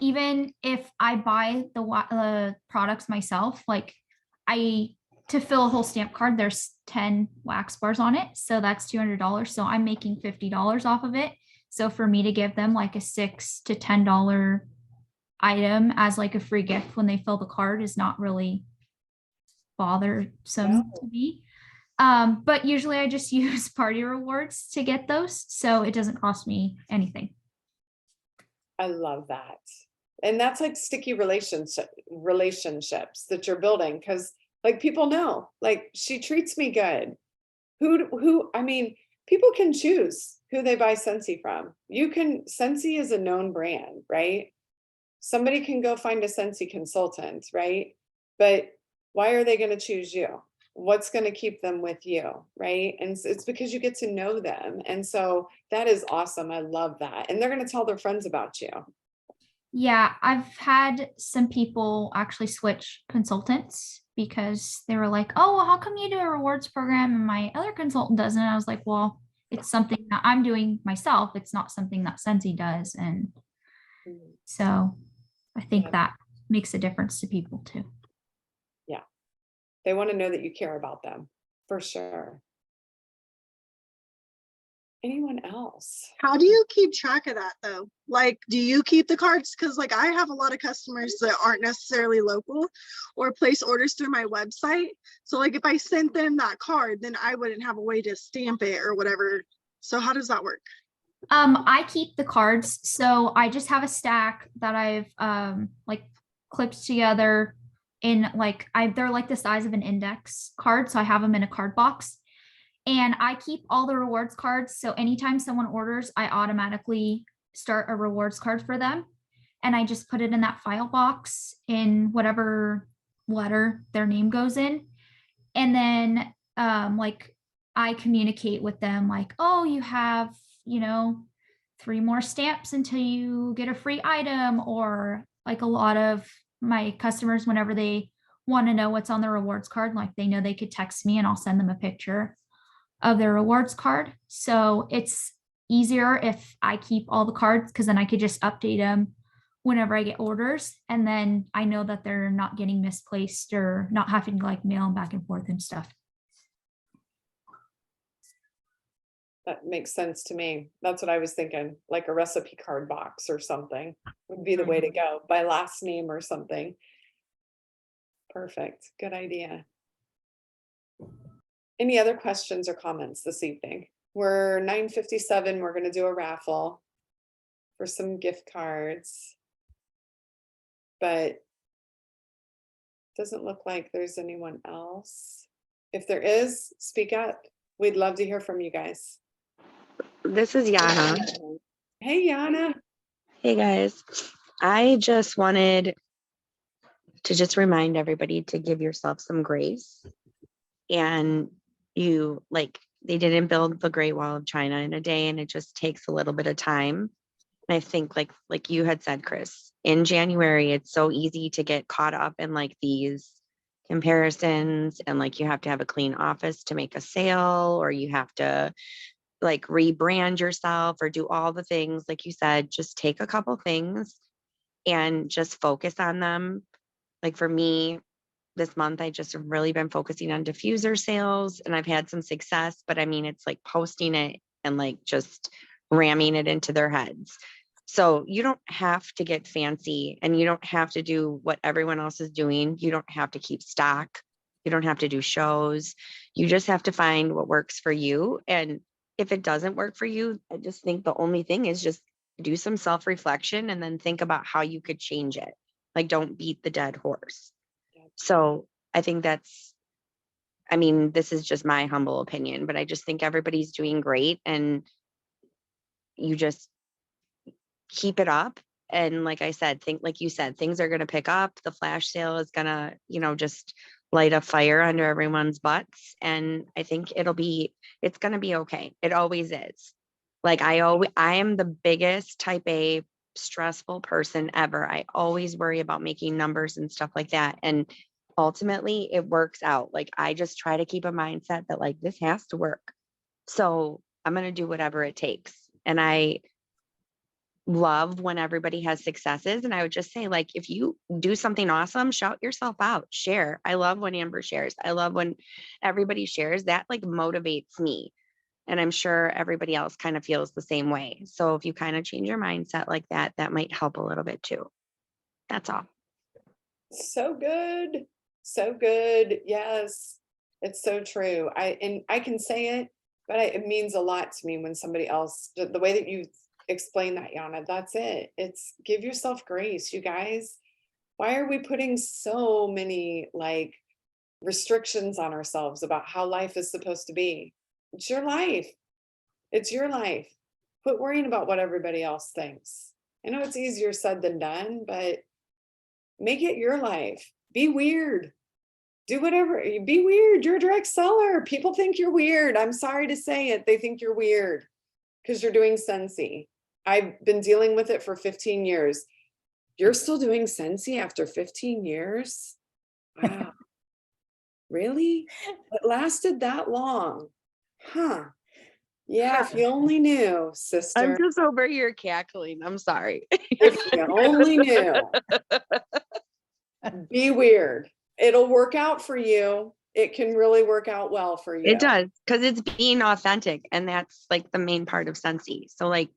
Even if I buy the products myself, like to fill a whole stamp card, there's 10 wax bars on it. So that's $200. So I'm making $50 off of it. So for me to give them like a $6 to $10 item as like a free gift when they fill the card is not really bothersome to me. But usually I just use party rewards to get those. So it doesn't cost me anything. I love that. And that's like sticky relationships that you're building, because like people know, like she treats me good. I mean, people can choose who they buy Scentsy from. Scentsy is a known brand, right? Somebody can go find a Scentsy consultant, right? But why are they going to choose you? What's going to keep them with you, right? And it's because you get to know them. And so that is awesome. I love that. And they're going to tell their friends about you. Yeah, I've had some people actually switch consultants because they were like, oh, well, how come you do a rewards program and my other consultant doesn't? And I was like, well, it's something that I'm doing myself. It's not something that Scentsy does. And so I think that makes a difference to people too. Yeah. They want to know that you care about them for sure. Anyone else? How do you keep track of that though? Like, do you keep the cards? Because like I have a lot of customers that aren't necessarily local or place orders through my website. So like if I sent them that card, then I wouldn't have a way to stamp it or whatever. So how does that work? I keep the cards. So I just have a stack that I've like clipped together in like they're like the size of an index card. So I have them in a card box. And I keep all the rewards cards. So anytime someone orders, I automatically start a rewards card for them. And I just put it in that file box in whatever letter their name goes in. And then like I communicate with them like, oh, you have, 3 more stamps until you get a free item. Or like a lot of my customers, whenever they want to know what's on the rewards card, like they know they could text me and I'll send them a picture of their rewards card. So it's easier if I keep all the cards, because then I could just update them whenever I get orders. And then I know that they're not getting misplaced or not having to like mail them back and forth and stuff. That makes sense to me. That's what I was thinking, like a recipe card box or something would be the way to go, by last name or something. Perfect. Good idea. Any other questions or comments this evening? We're 9:57. We're going to do a raffle for some gift cards, but doesn't look like there's anyone else. If there is, speak up. We'd love to hear from you guys. This is Yana. Hey, Yana. Hey guys. I just wanted to just remind everybody to give yourself some grace. And they didn't build the Great Wall of China in a day, and it just takes a little bit of time. And I think like you had said, Chris, in January, it's so easy to get caught up in like these comparisons, and like you have to have a clean office to make a sale, or you have to like rebrand yourself or do all the things. Like you said, just take a couple things and just focus on them. Like for me, this month, I just have really been focusing on diffuser sales, and I've had some success, but I mean, it's like posting it and like just ramming it into their heads. So you don't have to get fancy, and you don't have to do what everyone else is doing. You don't have to keep stock. You don't have to do shows. You just have to find what works for you. And if it doesn't work for you, I just think the only thing is just do some self-reflection and then think about how you could change it. Like, don't beat the dead horse. So I think this is just my humble opinion, but I just think everybody's doing great, and you just keep it up. And like I said, like you said, things are going to pick up. The flash sale is going to, just light a fire under everyone's butts. And I think it's going to be okay. It always is. Like I am the biggest type A stressful person ever. I always worry about making numbers and stuff like that. And ultimately it works out. Like I just try to keep a mindset that like this has to work. So I'm going to do whatever it takes. And I love when everybody has successes. And I would just say, like, if you do something awesome, shout yourself out, share. I love when Amber shares. I love when everybody shares. That like motivates me. And I'm sure everybody else kind of feels the same way. So if you kind of change your mindset like that, that might help a little bit too. That's all. So good. So good. Yes. It's so true. I can say it, but it means a lot to me when somebody else, the way that you explain that, Yana, that's it. It's give yourself grace, you guys. Why are we putting so many like restrictions on ourselves about how life is supposed to be? It's your life. It's your life. Quit worrying about what everybody else thinks. I know it's easier said than done, but make it your life. Be weird. Do whatever. Be weird. You're a direct seller. People think you're weird. I'm sorry to say it. They think you're weird because you're doing Scentsy. I've been dealing with it for 15 years. You're still doing Scentsy after 15 years? Wow. Really? It lasted that long? Huh. Yeah, if you only knew, sister. I'm just over here cackling. I'm sorry. If you only knew. Be weird. It'll work out for you. It can really work out well for you. It does, because it's being authentic, and that's like the main part of Scentsy. So like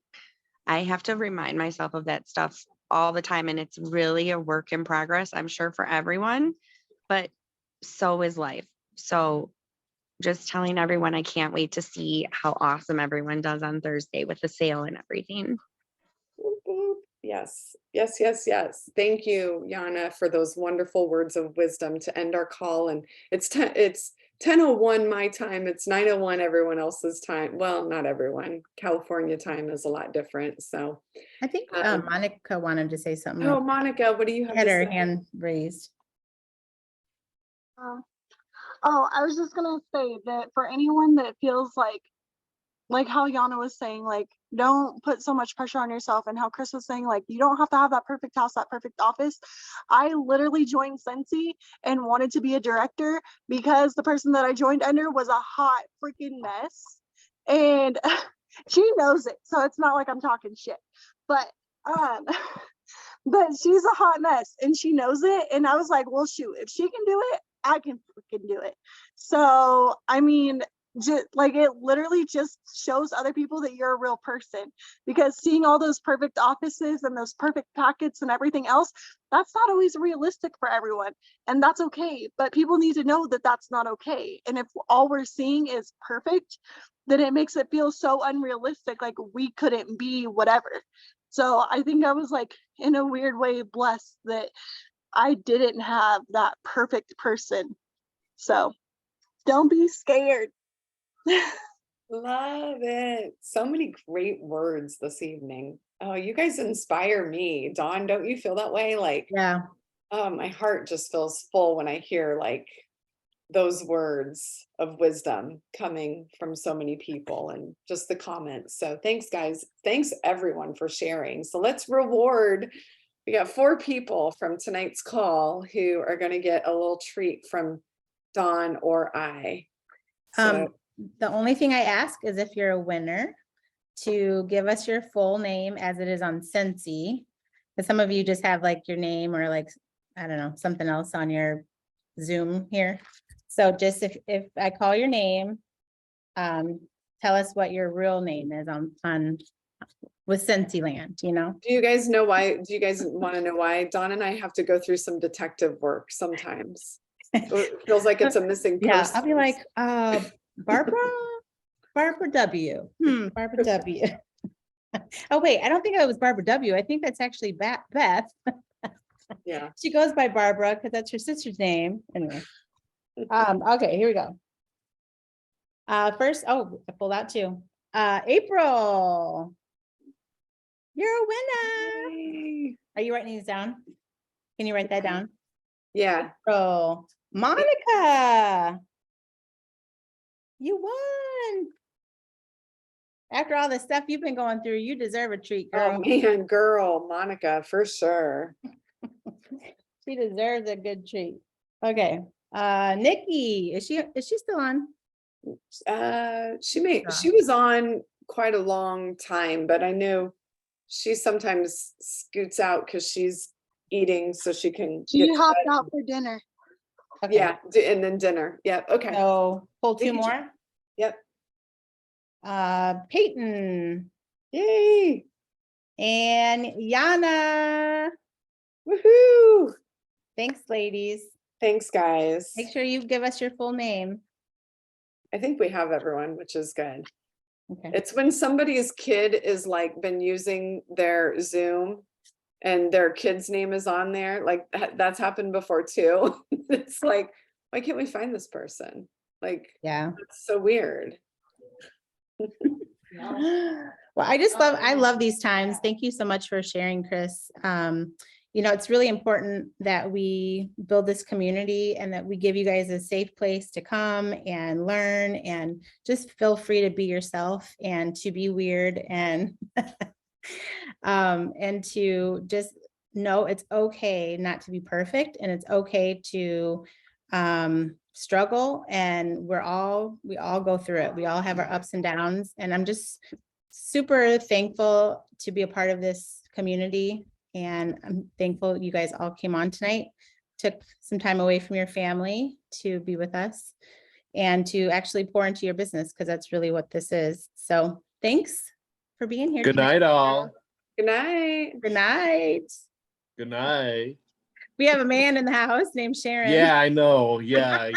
I have to remind myself of that stuff all the time, and it's really a work in progress, I'm sure, for everyone, but so is life. So just telling everyone, I can't wait to see how awesome everyone does on Thursday with the sale and everything. Yes, yes, yes, yes. Thank you, Yana, for those wonderful words of wisdom to end our call. And it's 10:01 my time. It's 9:01 everyone else's time. Well, not everyone. California time is a lot different. So, I think Um, Monica wanted to say something. oh, real quick. Monica, what do you She have had to her say? hand raised. Oh, I was just gonna say that for anyone that feels like how Yana was saying, like, don't put so much pressure on yourself, and how Chris was saying, like, you don't have to have that perfect house, that perfect office. I literally joined Scentsy and wanted to be a director because the person that I joined under was a hot freaking mess. And she knows it. So it's not like I'm talking shit. But but she's a hot mess and she knows it. And I was like, well, shoot, if she can do it, I can freaking do it. So, I mean, just like it literally just shows other people that you're a real person, because seeing all those perfect offices and those perfect packets and everything else, that's not always realistic for everyone. And that's okay. But people need to know that that's not okay. And if all we're seeing is perfect, then it makes it feel so unrealistic, like we couldn't be whatever. So I think I was like, in a weird way, blessed that I didn't have that perfect person. So don't be scared. Love it. So many great words this evening. Oh, you guys inspire me. Dawn, don't you feel that way? Like, Yeah. oh, my heart just feels full when I hear like those words of wisdom coming from so many people and just the comments. So thanks, guys. Thanks everyone for sharing. So let's reward. We got 4 people from tonight's call who are going to get a little treat from Dawn or I. So The only thing I ask is if you're a winner to give us your full name as it is on Scentsy. Because some of you just have like your name or like, I don't know, something else on your Zoom here. So just if I call your name, tell us what your real name is on with Scentsy Land, you know? do you guys know why? Do you guys want to know why? Dawn and I have to go through some detective work sometimes. It feels like it's a missing person. Yeah, I'll be like, Barbara W. Barbara W. Oh, wait, I don't think it was Barbara W. I think that's actually Beth. Yeah. She goes by Barbara because that's her sister's name. Anyway. Okay, here we go. First, I pulled out 2. April. You're a winner. Yay. Are you writing these down? Can you write that down? Yeah. April. Monica. You won. After all the stuff you've been going through, you deserve a treat, girl. Oh man, girl, Monica, for sure. She deserves a good treat. Okay. Nikki, is she still on? She was on quite a long time, but I know she sometimes scoots out because she's eating so she can She get hopped fed. out for dinner. Okay. Yeah, and then dinner. Yeah, okay. So pull 2 Thank you, more. Yep. Peyton Yay. and Yana. Woohoo. Thanks, ladies. Thanks, guys. Make sure you give us your full name. I think we have everyone, which is good. Okay. It's when somebody's kid is like been using their Zoom and their kid's name is on there. Like that's happened before too. It's like, why can't we find this person? Like, Yeah. it's so weird. Well, I love these times. Thank you so much for sharing, Chris. You know, it's really important that we build this community and that we give you guys a safe place to come and learn and just feel free to be yourself and to be weird and to just know it's okay not to be perfect and it's okay to struggle, and we all go through it. We all have our ups and downs, and I'm just super thankful to be a part of this community. And I'm thankful you guys all came on tonight, took some time away from your family to be with us and to actually pour into your business, because that's really what this is. So thanks for being here. Good night, all. Good night. Good night. Good night. We have a man in the house named Sharon. Yeah, I know. Yeah.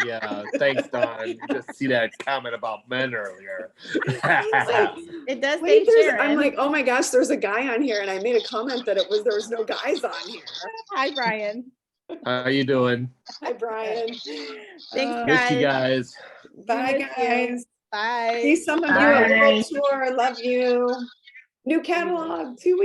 Thanks, Don. Just see that comment about men earlier. It does say Wait, I'm Sharon. like, oh my gosh, there's a guy on here, and I made a comment that there was no guys on here. Hi, Brian. How you doing? Hi, Brian. Thanks, Missed you guys. Bye, miss you. guys. Bye. See some of you at Bye. World Tour. Love you. New catalog, 2 weeks.